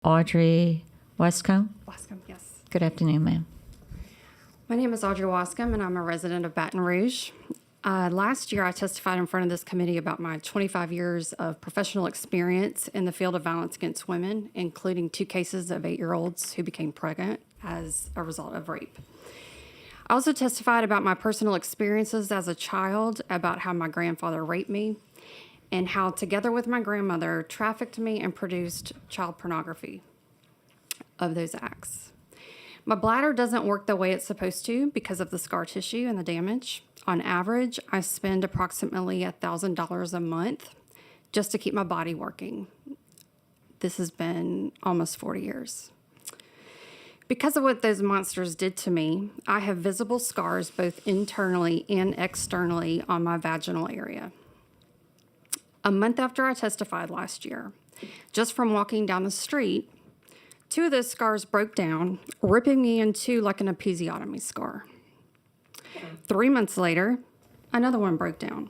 Audrey Westcombe. Wascom, yes. Good afternoon, ma'am. My name is Audrey Wascom, and I'm a resident of Baton Rouge. Last year, I testified in front of this committee about my 25 years of professional experience in the field of violence against women, including 2 cases of 8-year-olds who became pregnant as a result of rape. I also testified about my personal experiences as a child, about how my grandfather raped me, and how, together with my grandmother, trafficked me and produced child pornography of those acts. My bladder doesn't work the way it's supposed to because of the scar tissue and the damage. On average, I spend approximately $1,000 a month just to keep my body working. This has been almost 40 years. Because of what those monsters did to me, I have visible scars both internally and externally on my vaginal area. A month after I testified last year, just from walking down the street, 2 of those scars broke down, ripping me in 2 like an episiotomy scar. 3 months later, another one broke down.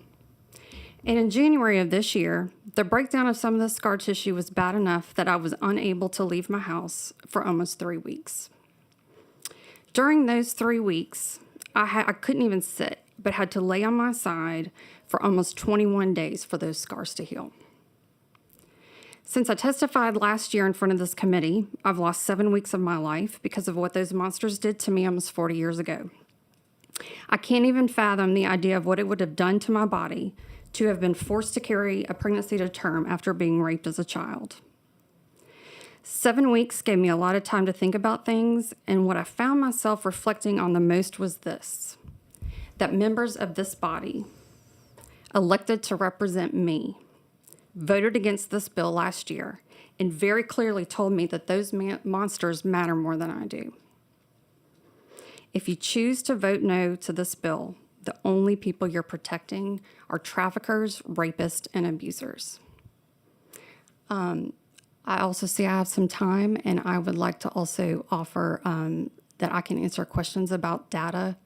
And in January of this year, the breakdown of some of the scar tissue was bad enough that I was unable to leave my house for almost 3 weeks. During those 3 weeks, I couldn't even sit, but had to lay on my side for almost 21 days for those scars to heal. Since I testified last year in front of this committee, I've lost 7 weeks of my life because of what those monsters did to me almost 40 years ago. I can't even fathom the idea of what it would have done to my body to have been forced to carry a pregnancy to term after being raped as a child. 7 weeks gave me a lot of time to think about things, and what I found myself reflecting on the most was this: that members of this body, elected to represent me, voted against this bill last year and very clearly told me that those monsters matter more than I do. If you choose to vote no to this bill, the only people you're protecting are traffickers, rapists, and abusers. I also see I have some time, and I would like to also offer that I can answer questions about data,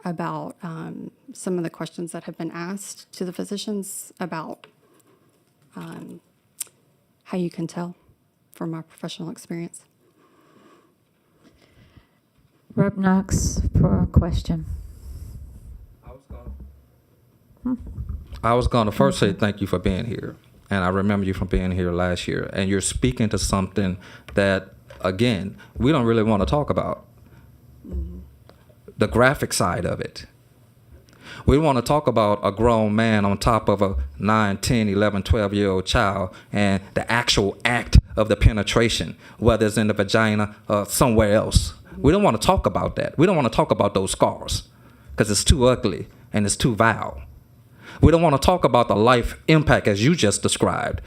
about some of the questions that have been asked to the physicians about how you can tell from my professional experience. Rep Knox for a question. I was going to first say thank you for being here. And I remember you from being here last year. And you're speaking to something that, again, we don't really want to talk about. The graphic side of it. We want to talk about a grown man on top of a 9, 10, 11, 12-year-old child and the actual act of the penetration, whether it's in the vagina or somewhere else. We don't want to talk about that. We don't want to talk about those scars because it's too ugly and it's too vile. We don't want to talk about the life impact as you just described.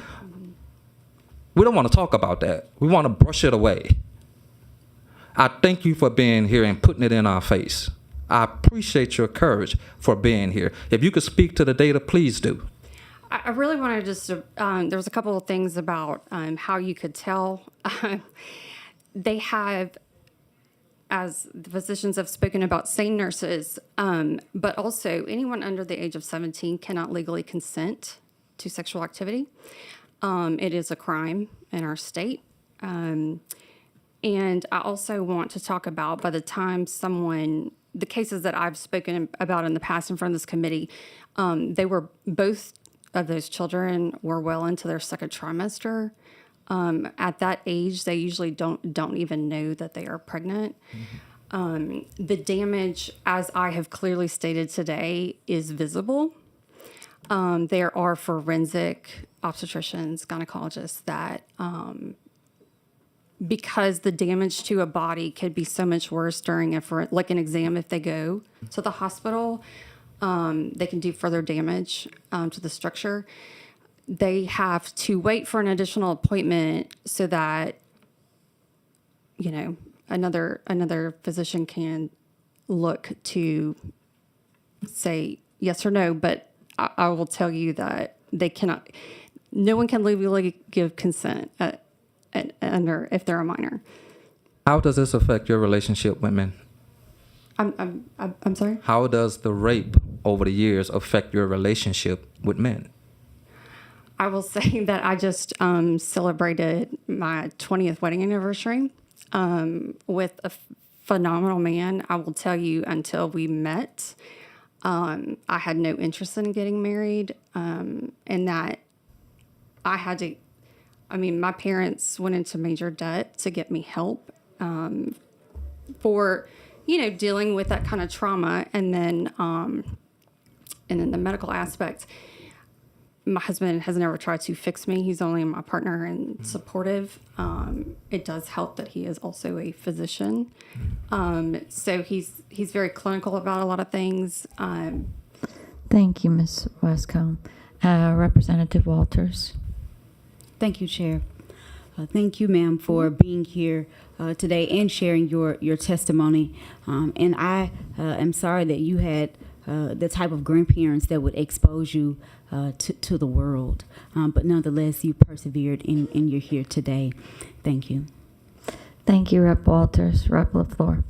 We don't want to talk about that. We want to brush it away. I thank you for being here and putting it in our face. I appreciate your courage for being here. If you could speak to the data, please do. I really wanted just to, there was a couple of things about how you could tell. They have, as the physicians have spoken about, sane nurses, but also anyone under the age of 17 cannot legally consent to sexual activity. It is a crime in our state. And I also want to talk about, by the time the cases that I've spoken about in the past in front of this committee, they were, both of those children were well into their 2nd trimester. At that age, they usually don't even know that they are pregnant. The damage, as I have clearly stated today, is visible. There are forensic obstetricians, gynecologists that, because the damage to a body could be so much worse during an exam, if they go to the hospital, they can do further damage to the structure. They have to wait for an additional appointment so that, another physician can look to say yes or no. But I will tell you that no one can legally give consent if they're a minor. How does this affect your relationship with men? I'm sorry? How does the rape over the years affect your relationship with men? I will say that I just celebrated my 20th wedding anniversary with a phenomenal man. I will tell you, until we met, I had no interest in getting married, and that I had to. I mean, my parents went into major debt to get me help for, dealing with that kind of trauma, and then the medical aspects. My husband has never tried to fix me. He's only my partner and supportive. It does help that he is also a physician. So he's very clinical about a lot of things. Thank you, Ms. Westcomb. Representative Walters. Thank you, Chair. Thank you, ma'am, for being here today and sharing your testimony. And I am sorry that you had the type of grandparents that would expose you to the world. But nonetheless, you persevered and you're here today. Thank you. Thank you, Rep. Walters. Rep. LaFleur.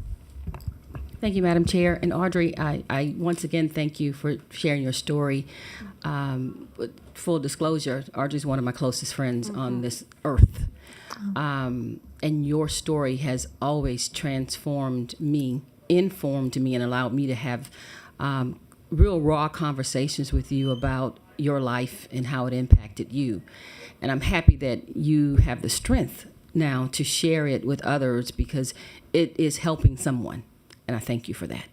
Thank you, Madam Chair. And Audrey, I once again thank you for sharing your story. But full disclosure, Audrey's one of my closest friends on this earth. And your story has always informed me, and allowed me to have real raw conversations with you about your life and how it impacted you. And I'm happy that you have the strength now to share it with others, because it is helping someone. And I thank you for that.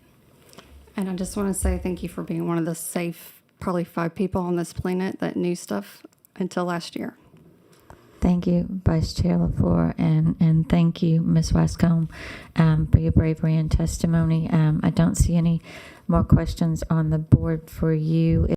And I just want to say thank you for being one of the safe, probably 5 people on this planet that knew stuff until last year. Thank you, Vice Chair LaFleur, and thank you, Ms. Westcomb, for your bravery and testimony. I don't see any more questions on the board for you.